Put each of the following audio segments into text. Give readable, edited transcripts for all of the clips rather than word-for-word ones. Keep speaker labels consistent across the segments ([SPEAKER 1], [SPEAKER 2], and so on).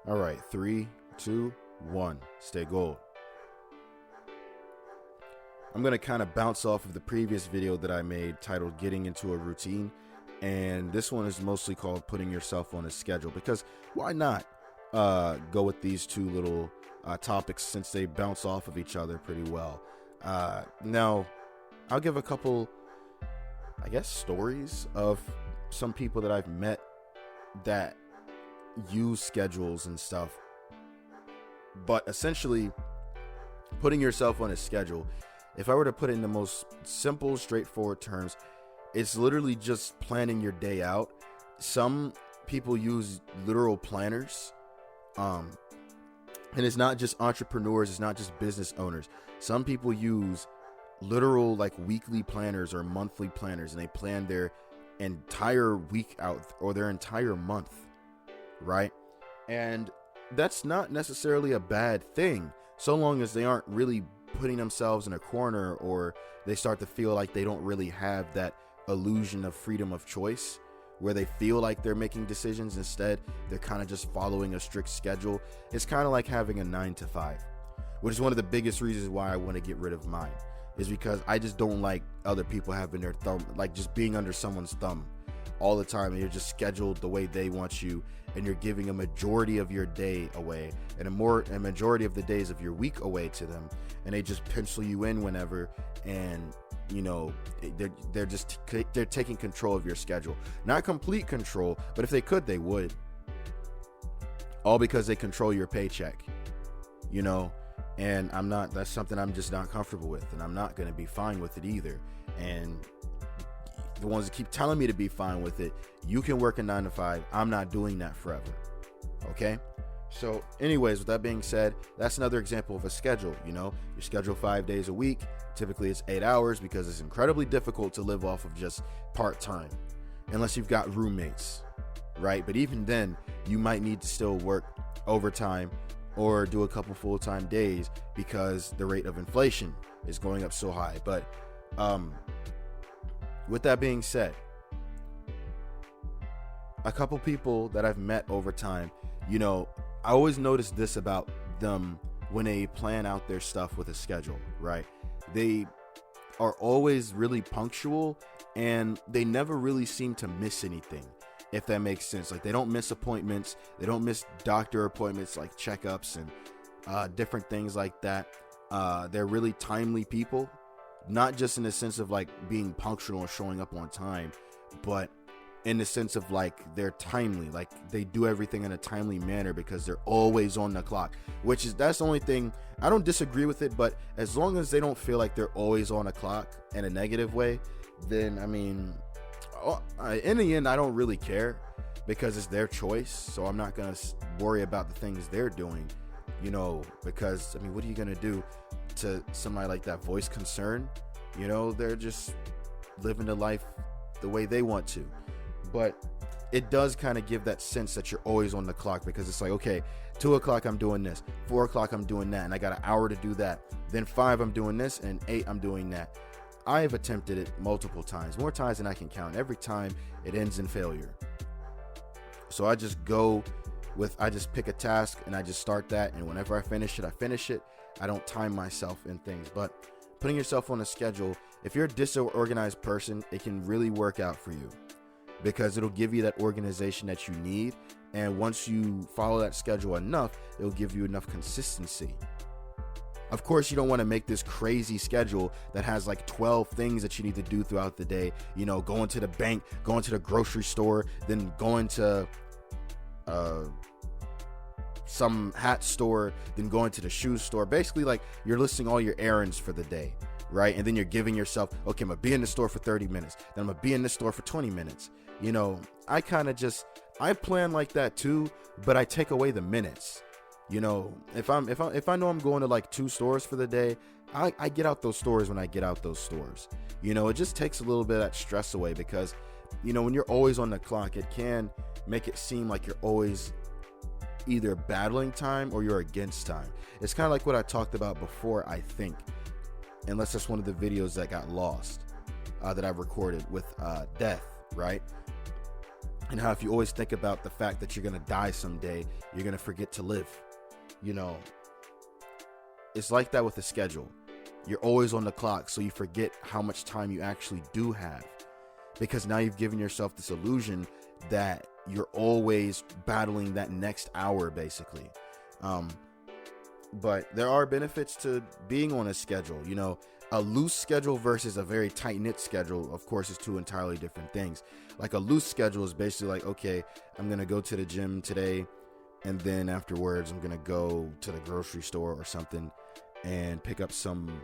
[SPEAKER 1] All right, 3, 2, 1. Stay gold. I'm going to kind of bounce off of the previous video that I made titled Getting into a Routine. And this one is mostly called Putting Yourself on a Schedule, because why not go with these two little topics since they bounce off of each other pretty well. Now, I'll give a couple, I guess, stories of some people that I've met that use schedules and stuff. But essentially, putting yourself on a schedule, if I were to put it in the most simple, straightforward terms, it's literally just planning your day out. Some people use literal planners. And it's not just entrepreneurs, it's not just business owners. Some people use literal like weekly planners or monthly planners, and they plan their entire week out or their entire month, right? And that's not necessarily a bad thing, so long as they aren't really putting themselves in a corner, or they start to feel like they don't really have that illusion of freedom of choice, where they feel like they're making decisions. Instead, they're kind of just following a strict schedule. It's kind of like having a 9 to 5, which is one of the biggest reasons why I want to get rid of mine, is because I just don't like other people having their thumb, like just being under someone's thumb all the time, and you're just scheduled the way they want you, and you're giving a majority of your day away and a majority of the days of your week away to them, and they just pencil you in whenever, and you know, they're taking control of your schedule. Not complete control, but if they could, they would. All because they control your paycheck, you know. And that's something I'm just not comfortable with, and I'm not going to be fine with it either. And the ones that keep telling me to be fine with it, you can work a 9 to 5. I'm not doing that forever. Okay. So anyways, with that being said, that's another example of a schedule. You know, you schedule 5 days a week. Typically it's 8 hours, because it's incredibly difficult to live off of just part-time unless you've got roommates, right? But even then, you might need to still work overtime or do a couple full-time days, because the rate of inflation is going up so high. But with that being said, a couple people that I've met over time, you know, I always notice this about them when they plan out their stuff with a schedule, right? They are always really punctual, and they never really seem to miss anything, if that makes sense. Like, they don't miss appointments, they don't miss doctor appointments, like checkups and different things like that. They're really timely people, not just in the sense of like being punctual and showing up on time, but in the sense of like they're timely, like they do everything in a timely manner because they're always on the clock, that's the only thing. I don't disagree with it, but as long as they don't feel like they're always on the clock in a negative way, then I mean, in the end, I don't really care, because it's their choice. So I'm not going to worry about the things they're doing, you know, because I mean, what are you going to do to somebody like that? Voice concern? You know, they're just living the life the way they want to. But it does kind of give that sense that you're always on the clock, because it's like, okay, 2 o'clock I'm doing this, 4 o'clock I'm doing that, and I got an hour to do that. Then 5 I'm doing this, and 8 I'm doing that. I have attempted it multiple times, more times than I can count. Every time it ends in failure. So I just pick a task and I just start that, and whenever I finish it, I finish it. I don't time myself in things. But putting yourself on a schedule, if you're a disorganized person, it can really work out for you, because it'll give you that organization that you need. And once you follow that schedule enough, it'll give you enough consistency. Of course, you don't want to make this crazy schedule that has like 12 things that you need to do throughout the day. You know, going to the bank, going to the grocery store, then going to some hat store, then going to the shoe store. Basically, like, you're listing all your errands for the day, right? And then you're giving yourself, okay, I'm gonna be in the store for 30 minutes, then I'm gonna be in the store for 20 minutes. You know, I plan like that too, but I take away the minutes. You know, if I know I'm going to like 2 stores for the day, I get out those stores when I get out those stores. You know, it just takes a little bit of that stress away, because, you know, when you're always on the clock, it can make it seem like you're always either battling time or you're against time. It's kind of like what I talked about before, I think, unless that's one of the videos that got lost, that I recorded with death, right? and how if you always think about the fact that you're going to die someday, you're going to forget to live. You know, it's like that with the schedule. You're always on the clock, so you forget how much time you actually do have, because now you've given yourself this illusion that you're always battling that next hour, basically. But there are benefits to being on a schedule. You know, a loose schedule versus a very tight-knit schedule, of course, is two entirely different things. Like a loose schedule is basically like, okay, I'm going to go to the gym today, and then afterwards I'm going to go to the grocery store or something and pick up some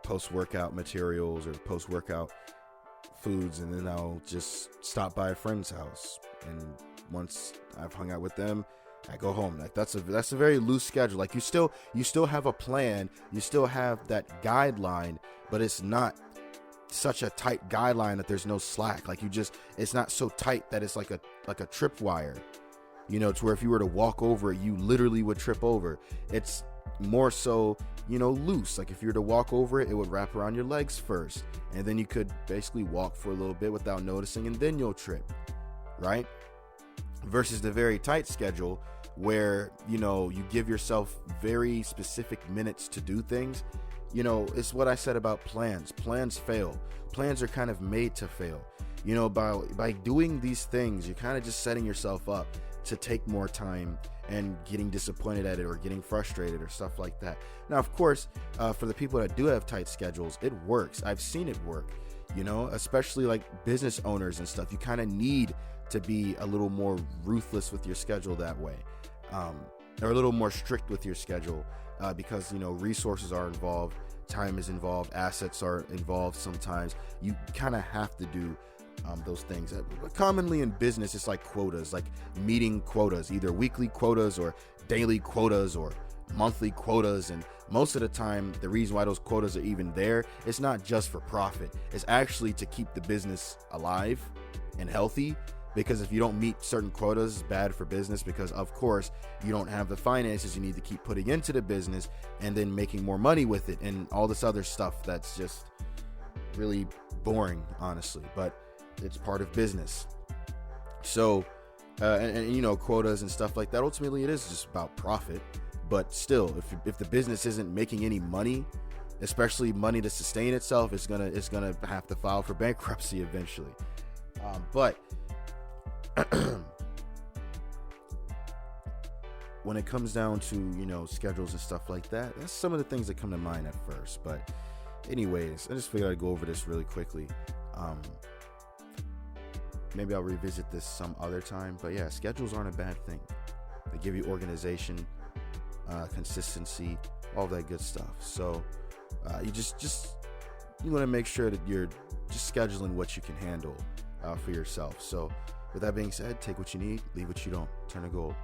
[SPEAKER 1] post-workout materials or post-workout foods, and then I'll just stop by a friend's house, and once I've hung out with them, I go home. Like that's a very loose schedule. Like you still have a plan, you still have that guideline, but it's not such a tight guideline that there's no slack. Like it's not so tight that it's like a tripwire, you know, to where if you were to walk over it, you literally would trip over. It's more so, you know, loose. Like if you were to walk over it, it would wrap around your legs first, and then you could basically walk for a little bit without noticing, and then you'll trip, right? Versus the very tight schedule where, you know, you give yourself very specific minutes to do things. You know, it's what I said about plans. Plans fail. Plans are kind of made to fail. You know, by doing these things, you're kind of just setting yourself up to take more time and getting disappointed at it or getting frustrated or stuff like that. Now, of course, for the people that do have tight schedules, it works. I've seen it work, you know, especially like business owners and stuff. You kind of need to be a little more ruthless with your schedule that way, or a little more strict with your schedule, because, you know, resources are involved, time is involved, assets are involved. Sometimes you kind of have to do those things. Commonly in business, it's like quotas, like meeting quotas, either weekly quotas or daily quotas or monthly quotas. And most of the time, the reason why those quotas are even there, it's not just for profit. It's actually to keep the business alive and healthy. Because if you don't meet certain quotas, it's bad for business, because of course you don't have the finances you need to keep putting into the business and then making more money with it and all this other stuff that's just really boring, honestly, but it's part of business. So and you know, quotas and stuff like that, ultimately it is just about profit. But still, if the business isn't making any money, especially money to sustain itself, it's gonna have to file for bankruptcy eventually. But when it comes down to, you know, schedules and stuff like that, that's some of the things that come to mind at first. But anyways, I just figured I'd go over this really quickly. Maybe I'll revisit this some other time. But yeah, schedules aren't a bad thing. They give you organization, consistency, all that good stuff. So you you want to make sure that you're just scheduling what you can handle for yourself. So with that being said, take what you need, leave what you don't. Turn to gold.